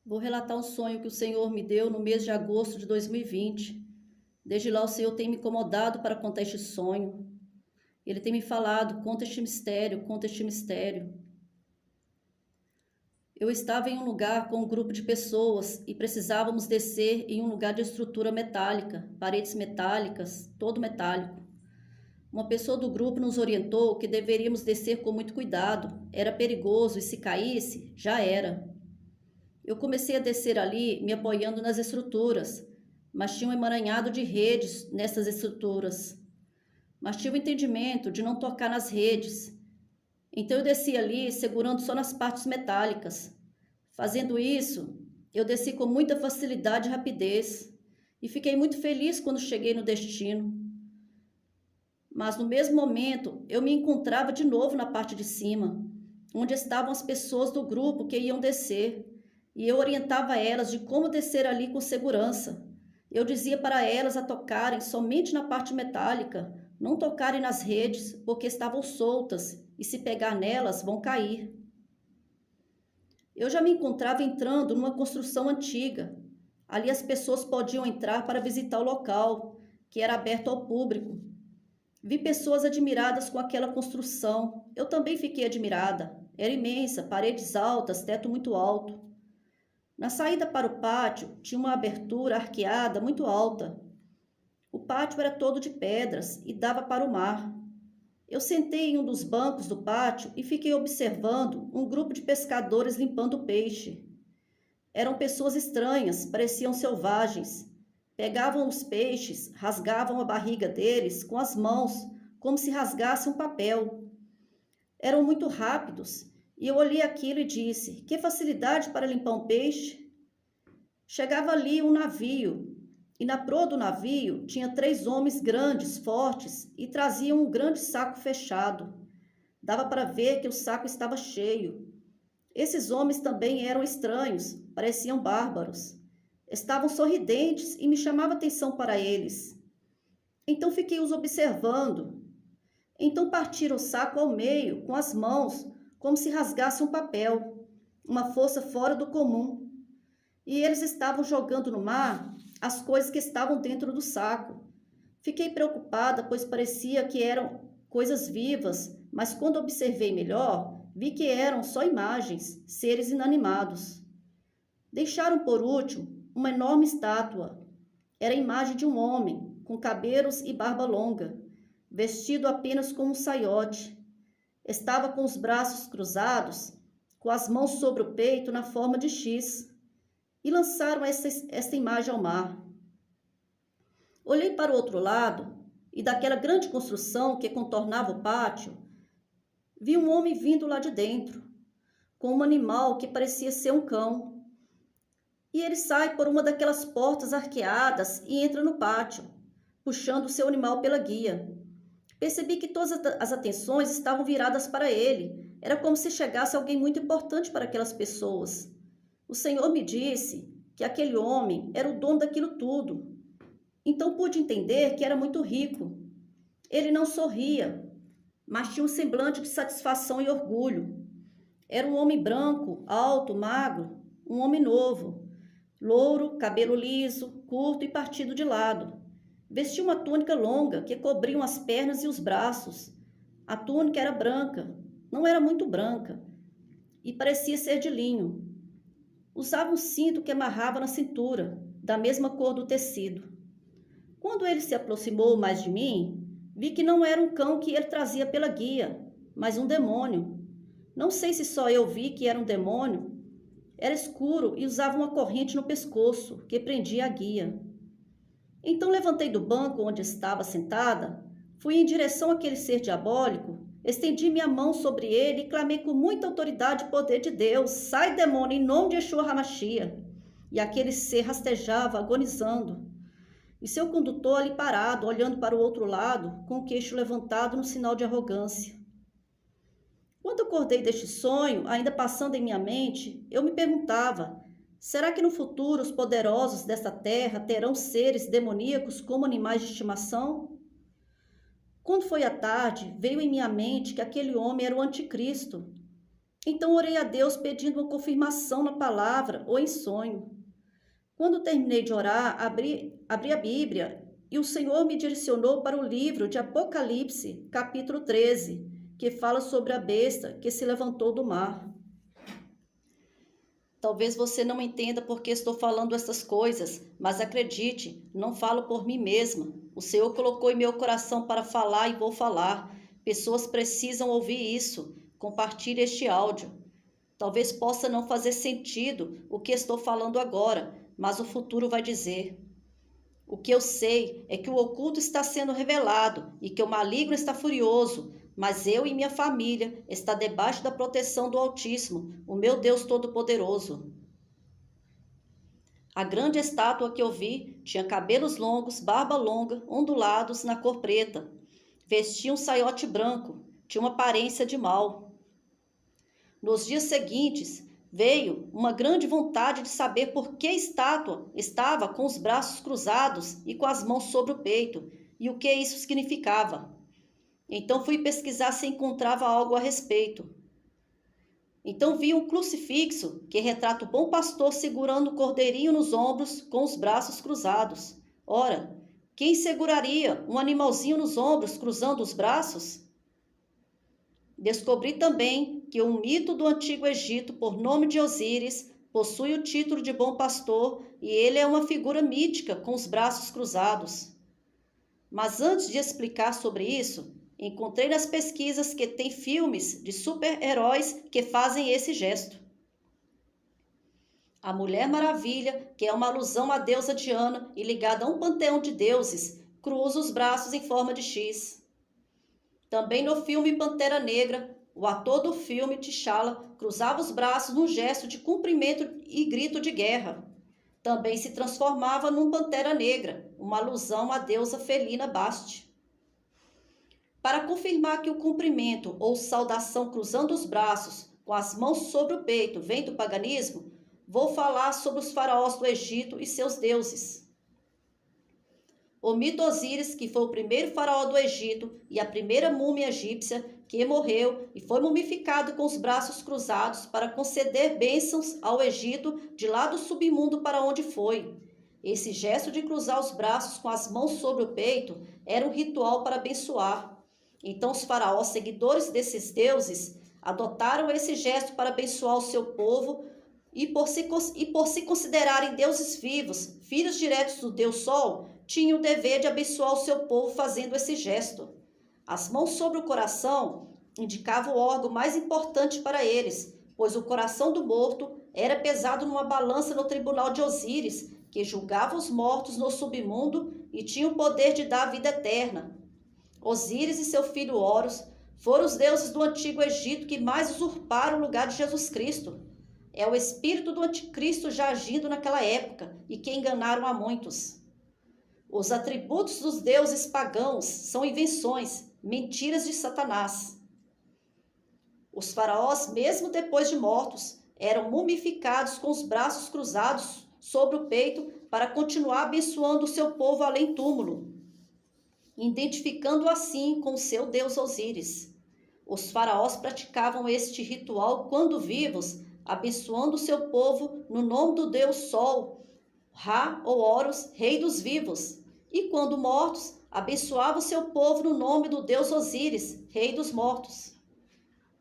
Vou relatar um sonho que o Senhor me deu no mês de agosto de 2020. Desde lá o Senhor tem me incomodado para contar este sonho. Ele tem me falado, conta este mistério, conta este mistério. Eu estava em um lugar com um grupo de pessoas e precisávamos descer em um lugar de estrutura metálica, paredes metálicas, todo metálico. Uma pessoa do grupo nos orientou que deveríamos descer com muito cuidado. Era perigoso e se caísse, já era. Eu comecei a descer ali, me apoiando nas estruturas, mas tinha um emaranhado de redes nessas estruturas. Mas tinha o entendimento de não tocar nas redes. Então eu desci ali, segurando só nas partes metálicas. Fazendo isso, eu desci com muita facilidade e rapidez, e fiquei muito feliz quando cheguei no destino. Mas no mesmo momento, eu me encontrava de novo na parte de cima, onde estavam as pessoas do grupo que iam descer, e eu orientava elas de como descer ali com segurança. Eu dizia para elas a tocarem somente na parte metálica, não tocarem nas redes, porque estavam soltas, e se pegar nelas, vão cair. Eu já me encontrava entrando numa construção antiga. Ali as pessoas podiam entrar para visitar o local, que era aberto ao público. Vi pessoas admiradas com aquela construção. Eu também fiquei admirada. Era imensa, paredes altas, teto muito alto. Na saída para o pátio tinha uma abertura arqueada muito alta. O pátio era todo de pedras e dava para o mar. Eu sentei em um dos bancos do pátio e fiquei observando um grupo de pescadores limpando o peixe. Eram pessoas estranhas, pareciam selvagens. Pegavam os peixes, rasgavam a barriga deles com as mãos, como se rasgasse um papel. Eram muito rápidos, e eu olhei aquilo e disse: que facilidade para limpar um peixe! Chegava ali um navio, e na proa do navio tinha 3 homens grandes, fortes, e traziam um grande saco fechado. Dava para ver que o saco estava cheio. Esses homens também eram estranhos, pareciam bárbaros. Estavam sorridentes e me chamava atenção para eles. Então fiquei os observando. Então partiram o saco ao meio, com as mãos, como se rasgasse um papel, uma força fora do comum. E eles estavam jogando no mar as coisas que estavam dentro do saco. Fiquei preocupada, pois parecia que eram coisas vivas, mas quando observei melhor, vi que eram só imagens, seres inanimados. Deixaram por último uma enorme estátua. Era a imagem de um homem, com cabelos e barba longa, vestido apenas com um saiote. Estava com os braços cruzados, com as mãos sobre o peito na forma de X, e lançaram esta imagem ao mar. Olhei para o outro lado, e daquela grande construção que contornava o pátio, vi um homem vindo lá de dentro, com um animal que parecia ser um cão. E ele sai por uma daquelas portas arqueadas e entra no pátio, puxando seu animal pela guia. Percebi que todas as atenções estavam viradas para ele. Era como se chegasse alguém muito importante para aquelas pessoas. O Senhor me disse que aquele homem era o dono daquilo tudo. Então pude entender que era muito rico. Ele não sorria, mas tinha um semblante de satisfação e orgulho. Era um homem branco, alto, magro, um homem novo. Louro, cabelo liso, curto e partido de lado. Vestia uma túnica longa que cobria as pernas e os braços. A túnica era branca, não era muito branca, e parecia ser de linho. Usava um cinto que amarrava na cintura, da mesma cor do tecido. Quando ele se aproximou mais de mim, vi que não era um cão que ele trazia pela guia, mas um demônio. Não sei se só eu vi que era um demônio. Era escuro e usava uma corrente no pescoço, que prendia a guia. Então levantei do banco onde estava sentada, fui em direção àquele ser diabólico, estendi minha mão sobre ele e clamei com muita autoridade e poder de Deus: sai, demônio, em nome de Yeshua HaMashiach. E aquele ser rastejava, agonizando. E seu condutor ali parado, olhando para o outro lado, com o queixo levantado no sinal de arrogância. Quando acordei deste sonho, ainda passando em minha mente, eu me perguntava: será que no futuro os poderosos desta terra terão seres demoníacos como animais de estimação? Quando foi à tarde, veio em minha mente que aquele homem era o anticristo. Então orei a Deus pedindo uma confirmação na palavra ou em sonho. Quando terminei de orar, abri a Bíblia e o Senhor me direcionou para o livro de Apocalipse, capítulo 13, que fala sobre a besta que se levantou do mar. Talvez você não entenda porque estou falando essas coisas, mas acredite, não falo por mim mesma. O Senhor colocou em meu coração para falar e vou falar. Pessoas precisam ouvir isso. Compartilhe este áudio. Talvez possa não fazer sentido o que estou falando agora, mas o futuro vai dizer. O que eu sei é que o oculto está sendo revelado e que o maligno está furioso, mas eu e minha família está debaixo da proteção do Altíssimo, o meu Deus Todo-Poderoso. A grande estátua que eu vi tinha cabelos longos, barba longa, ondulados na cor preta. Vestia um saiote branco, tinha uma aparência de mal. Nos dias seguintes, veio uma grande vontade de saber por que a estátua estava com os braços cruzados e com as mãos sobre o peito, e o que isso significava. Então fui pesquisar se encontrava algo a respeito. Então vi um crucifixo que retrata o bom pastor segurando o cordeirinho nos ombros com os braços cruzados. Ora, quem seguraria um animalzinho nos ombros cruzando os braços? Descobri também que um mito do Antigo Egito, por nome de Osíris, possui o título de bom pastor e ele é uma figura mítica com os braços cruzados. Mas antes de explicar sobre isso, encontrei nas pesquisas que tem filmes de super-heróis que fazem esse gesto. A Mulher Maravilha, que é uma alusão à deusa Diana e ligada a um panteão de deuses, cruza os braços em forma de X. Também no filme Pantera Negra, o ator do filme, T'Challa, cruzava os braços num gesto de cumprimento e grito de guerra. Também se transformava num Pantera Negra, uma alusão à deusa felina Basti. Para confirmar que o cumprimento ou saudação cruzando os braços, com as mãos sobre o peito, vem do paganismo, vou falar sobre os faraós do Egito e seus deuses. O mito Osíris, que foi o primeiro faraó do Egito e a primeira múmia egípcia, que morreu e foi mumificado com os braços cruzados para conceder bênçãos ao Egito de lá do submundo para onde foi. Esse gesto de cruzar os braços com as mãos sobre o peito era um ritual para abençoar. Então os faraós, seguidores desses deuses, adotaram esse gesto para abençoar o seu povo e por se considerarem deuses vivos, filhos diretos do Deus Sol, tinham o dever de abençoar o seu povo fazendo esse gesto. As mãos sobre o coração indicavam o órgão mais importante para eles, pois o coração do morto era pesado numa balança no tribunal de Osíris, que julgava os mortos no submundo e tinha o poder de dar a vida eterna. Osíris e seu filho Horus foram os deuses do Antigo Egito que mais usurparam o lugar de Jesus Cristo. É o espírito do anticristo já agindo naquela época e que enganaram a muitos. Os atributos dos deuses pagãos são invenções, mentiras de Satanás. Os faraós, mesmo depois de mortos, eram mumificados com os braços cruzados sobre o peito para continuar abençoando o seu povo além túmulo, identificando assim com o seu deus Osíris. Os faraós praticavam este ritual quando vivos, abençoando o seu povo no nome do deus Sol, Ra ou Horus, rei dos vivos, e quando mortos, abençoava o seu povo no nome do deus Osíris, rei dos mortos.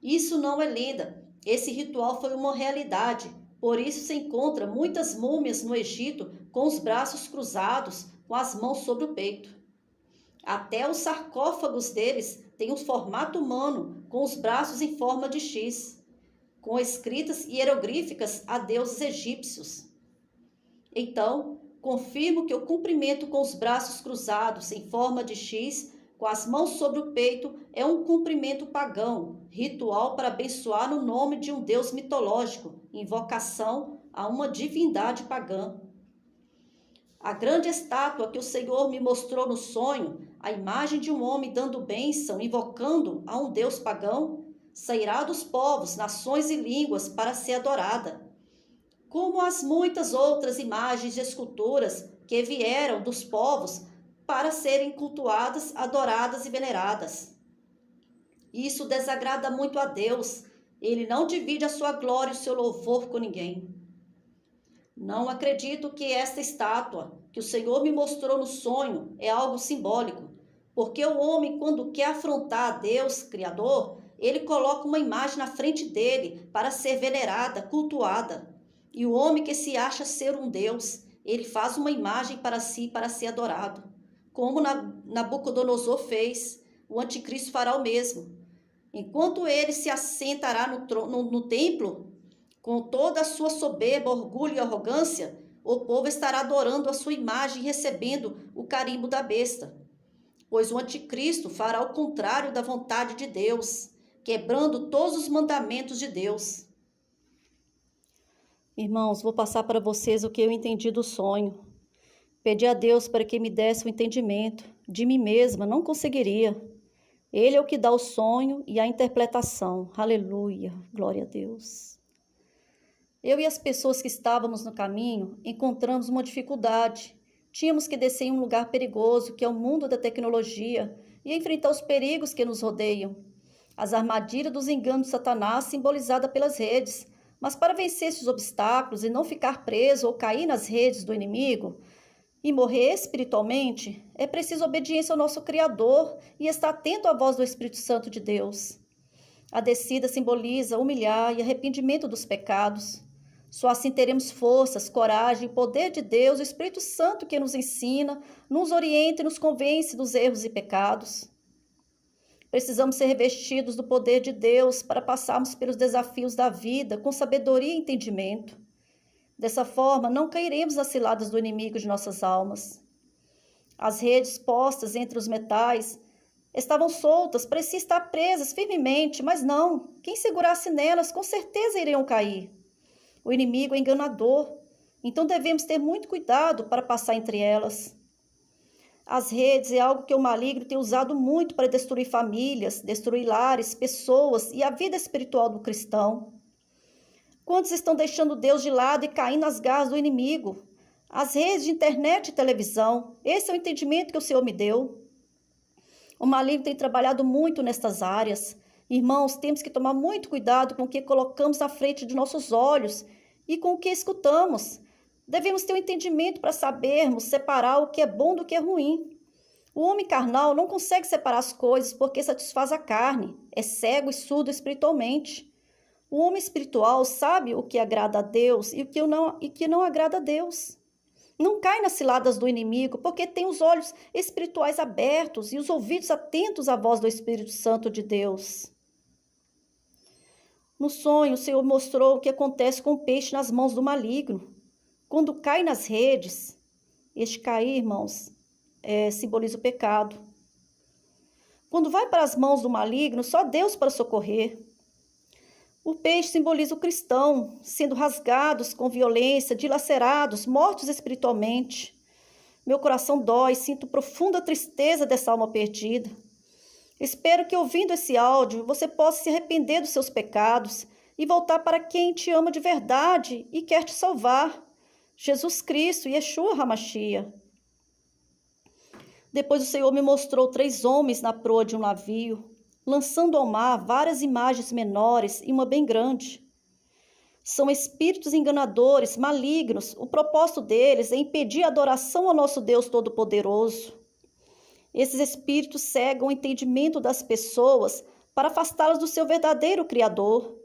Isso não é lenda, esse ritual foi uma realidade, por isso se encontra muitas múmias no Egito com os braços cruzados, com as mãos sobre o peito. Até os sarcófagos deles têm um formato humano, com os braços em forma de X, com escritas hieroglíficas a deuses egípcios. Então, confirmo que o cumprimento com os braços cruzados em forma de X, com as mãos sobre o peito, é um cumprimento pagão, ritual para abençoar no nome de um deus mitológico, invocação a uma divindade pagã. A grande estátua que o Senhor me mostrou no sonho, a imagem de um homem dando bênção, invocando a um deus pagão, sairá dos povos, nações e línguas para ser adorada, como as muitas outras imagens e esculturas que vieram dos povos para serem cultuadas, adoradas e veneradas. Isso desagrada muito a Deus, Ele não divide a sua glória e o seu louvor com ninguém. Não acredito que esta estátua que o Senhor me mostrou no sonho é algo simbólico, porque o homem, quando quer afrontar a Deus, Criador, ele coloca uma imagem na frente dele para ser venerada, cultuada. E o homem que se acha ser um Deus, ele faz uma imagem para si para ser adorado. Como Nabucodonosor fez, o anticristo fará o mesmo. Enquanto ele se assentará no templo, com toda a sua soberba, orgulho e arrogância, o povo estará adorando a sua imagem e recebendo o carimbo da besta. Pois o anticristo fará o contrário da vontade de Deus, quebrando todos os mandamentos de Deus. Irmãos, vou passar para vocês o que eu entendi do sonho. Pedi a Deus para que me desse o entendimento. De mim mesma não conseguiria. Ele é o que dá o sonho e a interpretação. Aleluia, glória a Deus. Eu e as pessoas que estávamos no caminho encontramos uma dificuldade. Tínhamos que descer em um lugar perigoso, que é o mundo da tecnologia, e enfrentar os perigos que nos rodeiam. As armadilhas dos enganos de Satanás simbolizadas pelas redes. Mas para vencer esses obstáculos e não ficar preso ou cair nas redes do inimigo e morrer espiritualmente, é preciso obediência ao nosso Criador e estar atento à voz do Espírito Santo de Deus. A descida simboliza humilhar e arrependimento dos pecados. Só assim teremos forças, coragem, poder de Deus, o Espírito Santo que nos ensina, nos orienta e nos convence dos erros e pecados. Precisamos ser revestidos do poder de Deus para passarmos pelos desafios da vida com sabedoria e entendimento. Dessa forma, não cairemos nas ciladas do inimigo de nossas almas. As redes postas entre os metais estavam soltas, pareciam estar presas firmemente, mas não. Quem segurasse nelas, com certeza iriam cair. O inimigo é enganador, então devemos ter muito cuidado para passar entre elas. As redes é algo que o maligno tem usado muito para destruir famílias, destruir lares, pessoas e a vida espiritual do cristão. Quantos estão deixando Deus de lado e caindo nas garras do inimigo? As redes de internet e televisão, esse é o entendimento que o Senhor me deu. O maligno tem trabalhado muito nestas áreas. Irmãos, temos que tomar muito cuidado com o que colocamos na frente de nossos olhos e com o que escutamos. Devemos ter um entendimento para sabermos separar o que é bom do que é ruim. O homem carnal não consegue separar as coisas porque satisfaz a carne, é cego e surdo espiritualmente. O homem espiritual sabe o que agrada a Deus e o que não agrada a Deus. Não cai nas ciladas do inimigo porque tem os olhos espirituais abertos e os ouvidos atentos à voz do Espírito Santo de Deus. No sonho, o Senhor mostrou o que acontece com o peixe nas mãos do maligno. Quando cai nas redes, este cair, irmãos, simboliza o pecado. Quando vai para as mãos do maligno, só Deus para socorrer. O peixe simboliza o cristão, sendo rasgados com violência, dilacerados, mortos espiritualmente. Meu coração dói, sinto profunda tristeza dessa alma perdida. Espero que, ouvindo esse áudio, você possa se arrepender dos seus pecados e voltar para quem te ama de verdade e quer te salvar. Jesus Cristo, Yeshua HaMashiach. Depois o Senhor me mostrou 3 homens na proa de um navio, lançando ao mar várias imagens menores e uma bem grande. São espíritos enganadores, malignos. O propósito deles é impedir a adoração ao nosso Deus Todo-Poderoso. Esses espíritos cegam o entendimento das pessoas para afastá-las do seu verdadeiro Criador.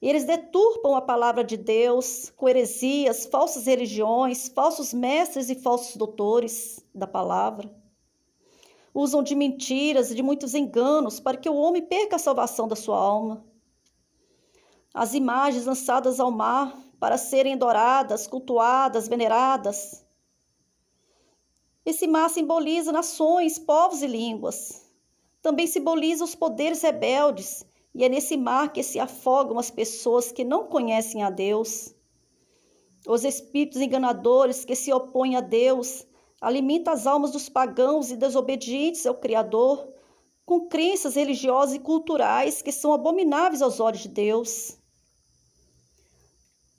Eles deturpam a palavra de Deus com heresias, falsas religiões, falsos mestres e falsos doutores da palavra. Usam de mentiras e de muitos enganos para que o homem perca a salvação da sua alma. As imagens lançadas ao mar para serem adoradas, cultuadas, veneradas. Esse mar simboliza nações, povos e línguas. Também simboliza os poderes rebeldes, e é nesse mar que se afogam as pessoas que não conhecem a Deus. Os espíritos enganadores que se opõem a Deus alimentam as almas dos pagãos e desobedientes ao Criador com crenças religiosas e culturais que são abomináveis aos olhos de Deus.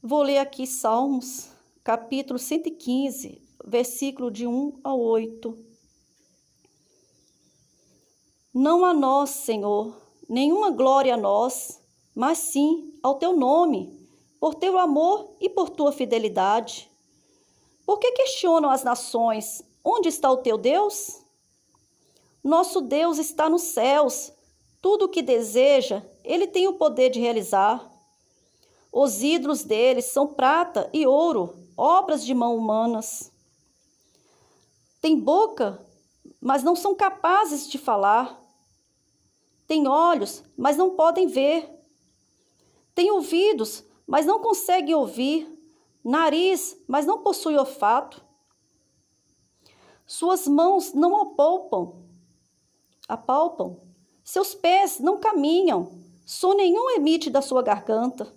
Vou ler aqui Salmos, capítulo 115, versículo de 1 a 8. Não a nós, Senhor, nenhuma glória a nós, mas sim ao teu nome, por teu amor e por tua fidelidade. Por que questionam as nações? Onde está o teu Deus? Nosso Deus está nos céus. Tudo o que deseja, Ele tem o poder de realizar. Os ídolos deles são prata e ouro, obras de mãos humanas. Têm boca, mas não são capazes de falar. Têm olhos, mas não podem ver. Têm ouvidos, mas não conseguem ouvir. Nariz, mas não possuem olfato. Suas mãos não apalpam. Seus pés não caminham. Som nenhum emite da sua garganta.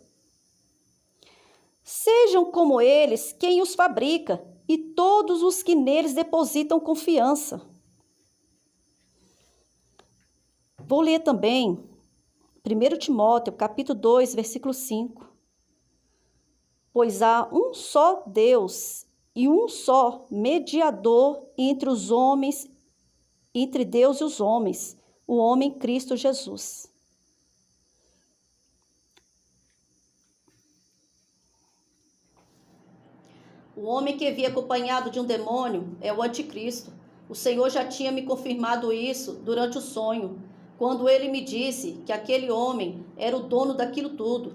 Sejam como eles quem os fabrica e todos os que neles depositam confiança. Vou ler também 1 Timóteo, capítulo 2, versículo 5. Pois há um só Deus e um só mediador entre os homens, entre Deus e os homens, o homem Cristo Jesus. O homem que havia acompanhado de um demônio é o anticristo. O Senhor já tinha me confirmado isso durante o sonho, quando ele me disse que aquele homem era o dono daquilo tudo.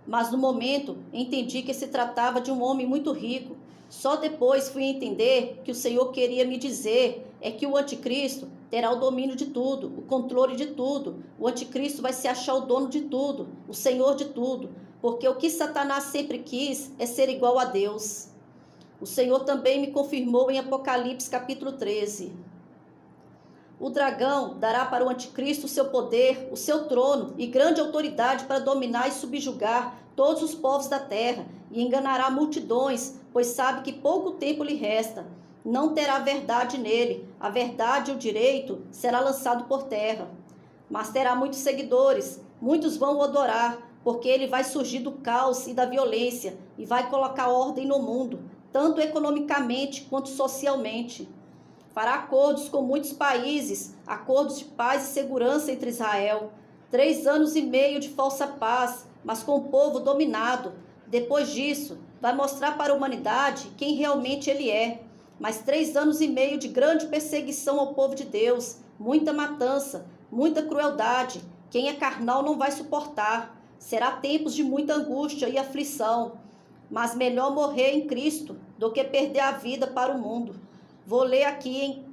Mas no momento entendi que se tratava de um homem muito rico. Só depois fui entender que o Senhor queria me dizer é que o anticristo terá o domínio de tudo, o controle de tudo. O anticristo vai se achar o dono de tudo, o senhor de tudo, porque o que Satanás sempre quis é ser igual a Deus. O Senhor também me confirmou em Apocalipse capítulo 13. O dragão dará para o anticristo o seu poder, o seu trono e grande autoridade para dominar e subjugar todos os povos da terra e enganará multidões, pois sabe que pouco tempo lhe resta. Não terá verdade nele, a verdade e o direito será lançado por terra. Mas terá muitos seguidores, muitos vão o adorar, porque ele vai surgir do caos e da violência e vai colocar ordem no mundo, tanto economicamente quanto socialmente. Fará acordos com muitos países, acordos de paz e segurança entre Israel. 3 anos e meio de falsa paz, mas com o povo dominado. Depois disso, vai mostrar para a humanidade quem realmente ele é. Mas 3 anos e meio de grande perseguição ao povo de Deus, muita matança, muita crueldade. Quem é carnal não vai suportar. Será tempos de muita angústia e aflição. Mas melhor morrer em Cristo do que perder a vida para o mundo. Vou ler aqui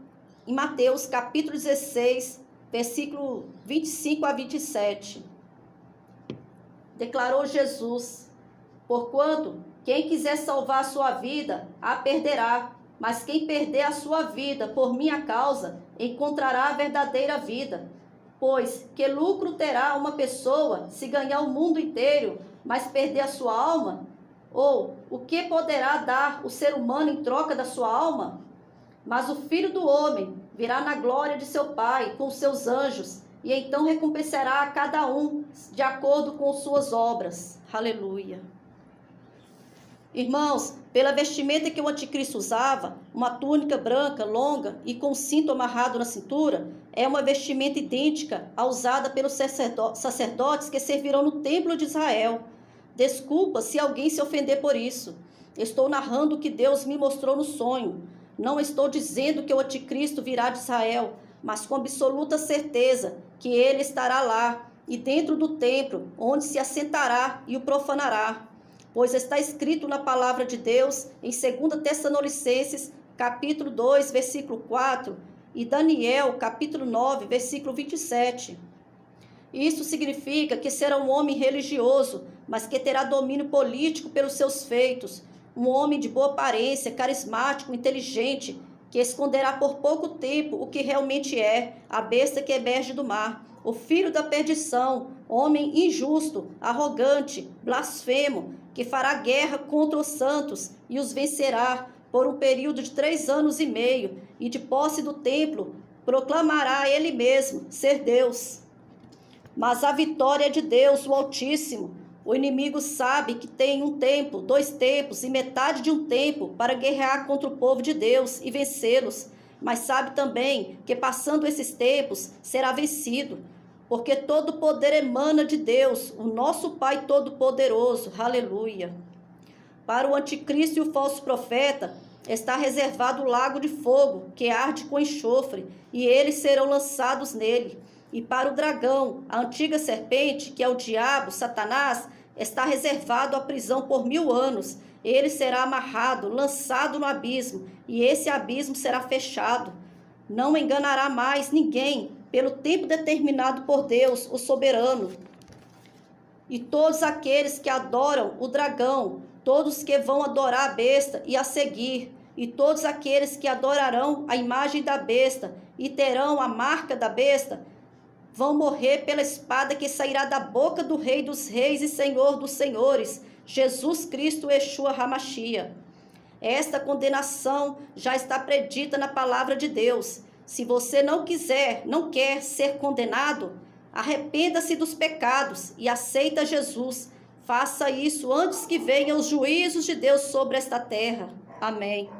em Mateus capítulo 16, versículo 25 a 27. Declarou Jesus: porquanto quem quiser salvar a sua vida, a perderá. Mas quem perder a sua vida por minha causa, encontrará a verdadeira vida. Pois que lucro terá uma pessoa se ganhar o mundo inteiro, mas perder a sua alma? Ou o que poderá dar o ser humano em troca da sua alma? Mas o Filho do Homem virá na glória de seu Pai com seus anjos, e então recompensará a cada um de acordo com suas obras. Aleluia. Irmãos, pela vestimenta que o anticristo usava, uma túnica branca, longa e com cinto amarrado na cintura, é uma vestimenta idêntica à usada pelos sacerdotes que servirão no templo de Israel. Desculpa se alguém se ofender por isso. Estou narrando o que Deus me mostrou no sonho. Não estou dizendo que o anticristo virá de Israel, mas com absoluta certeza que ele estará lá e dentro do templo, onde se assentará e o profanará. Pois está escrito na palavra de Deus em 2 Tessalonicenses, capítulo 2, versículo 4, e Daniel, capítulo 9, versículo 27. Isso significa que será um homem religioso, mas que terá domínio político pelos seus feitos, um homem de boa aparência, carismático, inteligente, que esconderá por pouco tempo o que realmente é, a besta que emerge do mar, o filho da perdição, homem injusto, arrogante, blasfemo, que fará guerra contra os santos e os vencerá por um período de 3 anos e meio, e de posse do templo, proclamará ele mesmo ser Deus. Mas a vitória é de Deus, o Altíssimo. O inimigo sabe que tem um tempo, 2 tempos e metade de um tempo para guerrear contra o povo de Deus e vencê-los, mas sabe também que passando esses tempos será vencido. porque todo poder emana de Deus, o nosso Pai Todo-Poderoso. Aleluia. Para o anticristo e o falso profeta está reservado o lago de fogo, que arde com enxofre, e eles serão lançados nele. E para o dragão, a antiga serpente, que é o diabo, Satanás, está reservado a prisão por 1000 anos. Ele será amarrado, lançado no abismo, e esse abismo será fechado. Não enganará mais ninguém, pelo tempo determinado por Deus, o soberano. E todos aqueles que adoram o dragão, todos que vão adorar a besta e a seguir, e todos aqueles que adorarão a imagem da besta e terão a marca da besta, vão morrer pela espada que sairá da boca do Rei dos Reis e Senhor dos Senhores, Jesus Cristo Yeshua HaMashiach. Esta condenação já está predita na palavra de Deus. Se você não quer ser condenado, arrependa-se dos pecados e aceita Jesus. Faça isso antes que venham os juízos de Deus sobre esta terra. Amém.